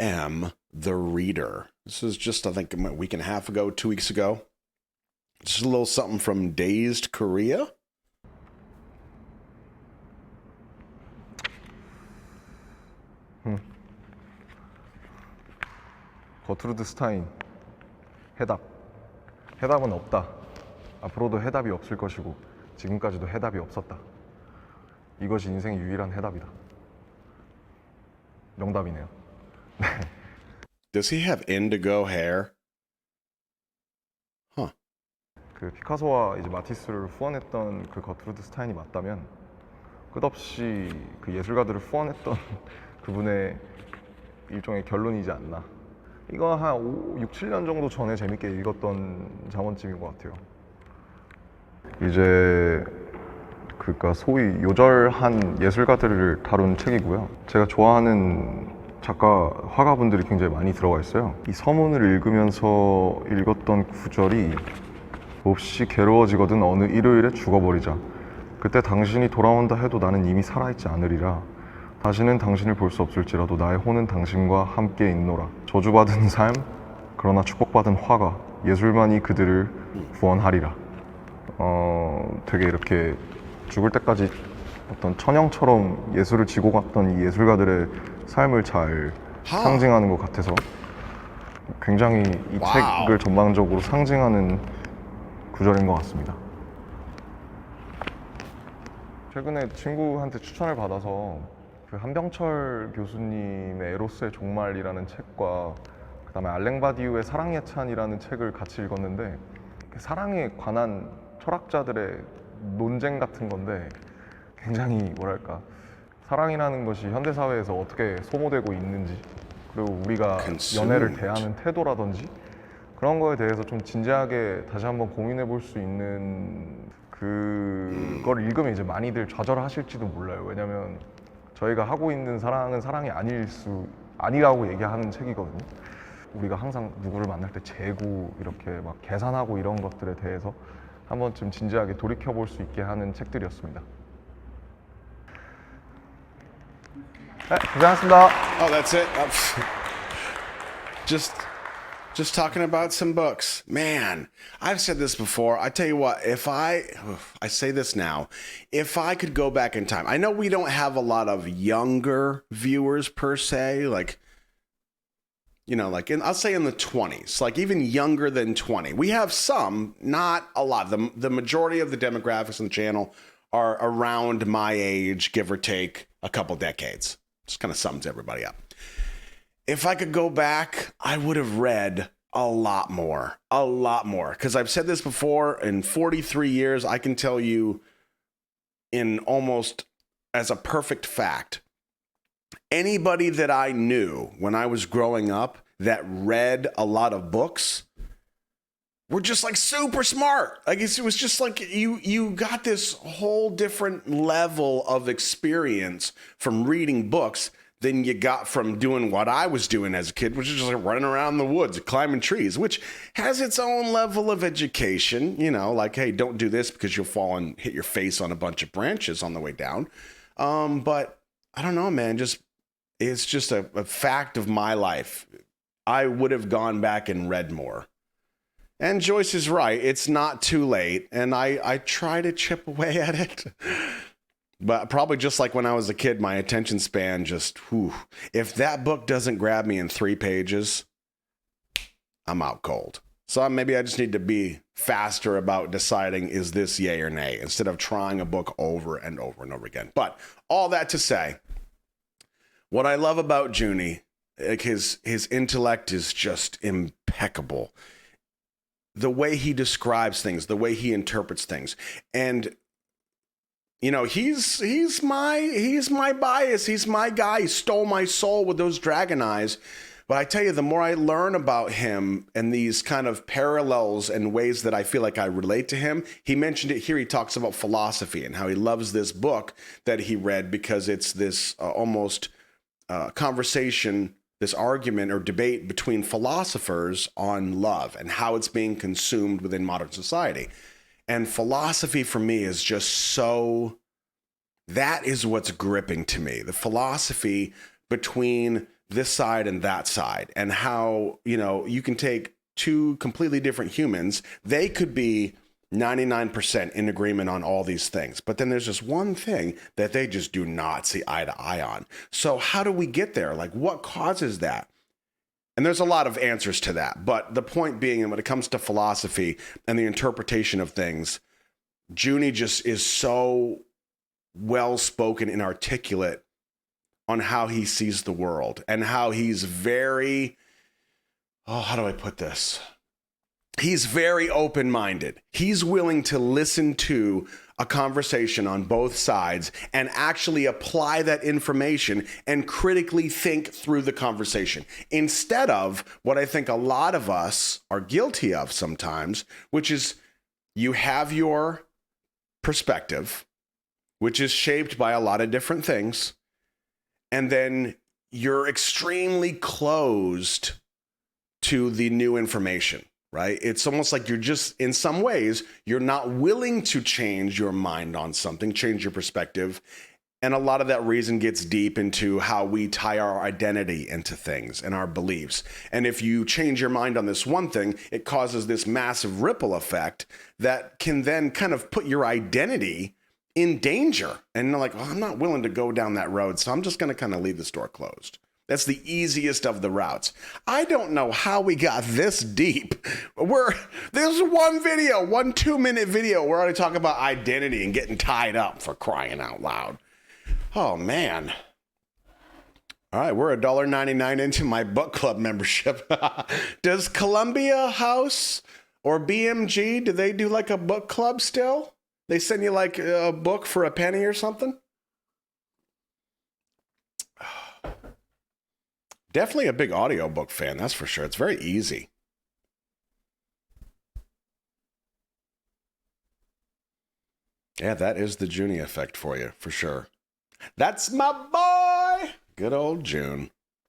am the reader. This is just, I think, a week and a half ago, 2 weeks ago. Just a little something from Dazed Korea. 거트루드 스타인 해답은 없다. 앞으로도 해답이 없을 것이고 지금까지도 해답이 없었다. 이것이 인생의 유일한 해답이다. 명답이네요. Does he have indigo hair? Huh. 그 피카소와 이제 마티스를 후원했던 그 거트루드 스타인이 맞다면 끝없이 그 예술가들을 후원했던 그분의 일종의 결론이지 않나. 이거 한 6, 7년 정도 전에 재밌게 읽었던 잠원집인 것 같아요. 이제 그러니까 소위 요절한 예술가들을 다룬 책이고요. 제가 좋아하는 작가, 화가분들이 굉장히 많이 들어가 있어요. 이 서문을 읽으면서 읽었던 구절이 몹시 괴로워지거든 어느 일요일에 죽어버리자. 그때 당신이 돌아온다 해도 나는 이미 살아있지 않으리라. 다시는 당신을 볼 수 없을지라도 나의 혼은 당신과 함께 있노라. 저주받은 삶, 그러나 축복받은 화가, 예술만이 그들을 구원하리라. 되게 이렇게 죽을 때까지 어떤 천형처럼 예술을 지고 갔던 이 예술가들의 삶을 잘 상징하는 것 같아서 굉장히 이 책을 전반적으로 상징하는 구절인 것 같습니다. 최근에 친구한테 추천을 받아서 그 한병철 교수님의 에로스의 종말이라는 책과 그 다음에 알랭바디우의 사랑예찬이라는 책을 같이 읽었는데 사랑에 관한 철학자들의 논쟁 같은 건데 굉장히 뭐랄까 사랑이라는 것이 현대사회에서 어떻게 소모되고 있는지 그리고 우리가 연애를 대하는 태도라든지 그런 거에 대해서 좀 진지하게 다시 한번 고민해 볼 수 있는 그걸 읽으면 이제 많이들 좌절하실지도 몰라요. 왜냐면 저희가 하고 있는 사랑은 사랑이 아니라고 얘기하는 책이거든요. 우리가 항상 누구를 만날 때 재고 이렇게 막 계산하고 이런 것들에 대해서 한 번쯤 진지하게 돌이켜 볼 수 있게 하는 책들이었습니다. 네, 고생하셨습니다. Oh, that's it. Just talking about some books. Man, I've said this before. I tell you what, I say this now, if I could go back in time, I know we don't have a lot of younger viewers per se, like, you know, like I'll say in the 20s, like even younger than 20. We have some, not a lot. The majority of the demographics on the channel are around my age, give or take a couple decades. Just kind of sums everybody up. If I could go back, I would have read a lot more. Because I've said this before, in 43 years, I can tell you in almost as a perfect fact, anybody that I knew when I was growing up that read a lot of books were just like super smart. Like it was just like you got this whole different level of experience from reading books than you got from doing what I was doing as a kid, which is just like running around the woods, climbing trees, which has its own level of education, you know, like, hey, don't do this because you'll fall and hit your face on a bunch of branches on the way down. But I don't know, man, it's just a fact of my life. I would have gone back and read more. And Joyce is right. It's not too late. And I try to chip away at it. But probably just like when I was a kid, my attention span just, whew. If that book doesn't grab me in 3 pages, I'm out cold. So maybe I just need to be faster about deciding, is this yay or nay, instead of trying a book over and over and over again. But all that to say, what I love about Junie, like his intellect is just impeccable. The way he describes things, the way he interprets things. And you know, he's my bias. He's my guy. He stole my soul with those dragon eyes. But I tell you, the more I learn about him and these kind of parallels and ways that I feel like I relate to him, he mentioned it here. He talks about philosophy and how he loves this book that he read because it's this almost conversation, this argument or debate between philosophers on love and how it's being consumed within modern society. And philosophy for me is just that is what's gripping to me. The philosophy between this side and that side, and how, you know, you can take two completely different humans. They could be 99% in agreement on all these things, but then there's just one thing that they just do not see eye to eye on. So how do we get there? Like, what causes that? And there's a lot of answers to that, but the point being, when it comes to philosophy and the interpretation of things, Junie just is so well spoken and articulate on how he sees the world, and how he's very, how do I put this? He's very open-minded. He's willing to listen to a conversation on both sides and actually apply that information and critically think through the conversation, instead of what I think a lot of us are guilty of sometimes, which is you have your perspective, which is shaped by a lot of different things, and then you're extremely closed to the new information, right? It's almost like you're just, in some ways, you're not willing to change your mind on something, change your perspective. And a lot of that reason gets deep into how we tie our identity into things and our beliefs. And if you change your mind on this one thing, it causes this massive ripple effect that can then kind of put your identity in danger. And you're like, I'm not willing to go down that road, so I'm just going to kind of leave the store closed. That's the easiest of the routes. I don't know how we got this deep. There's one video, 2-minute video where I talk about identity and getting tied up, for crying out loud. Oh, man. All right, we're $1.99 into my book club membership. Does Columbia House or BMG, do they do like a book club still? They send you like a book for a penny or something? Definitely a big audiobook fan, that's for sure. It's very easy. Yeah, that is the Junie effect for you, for sure. That's my boy! Good old June.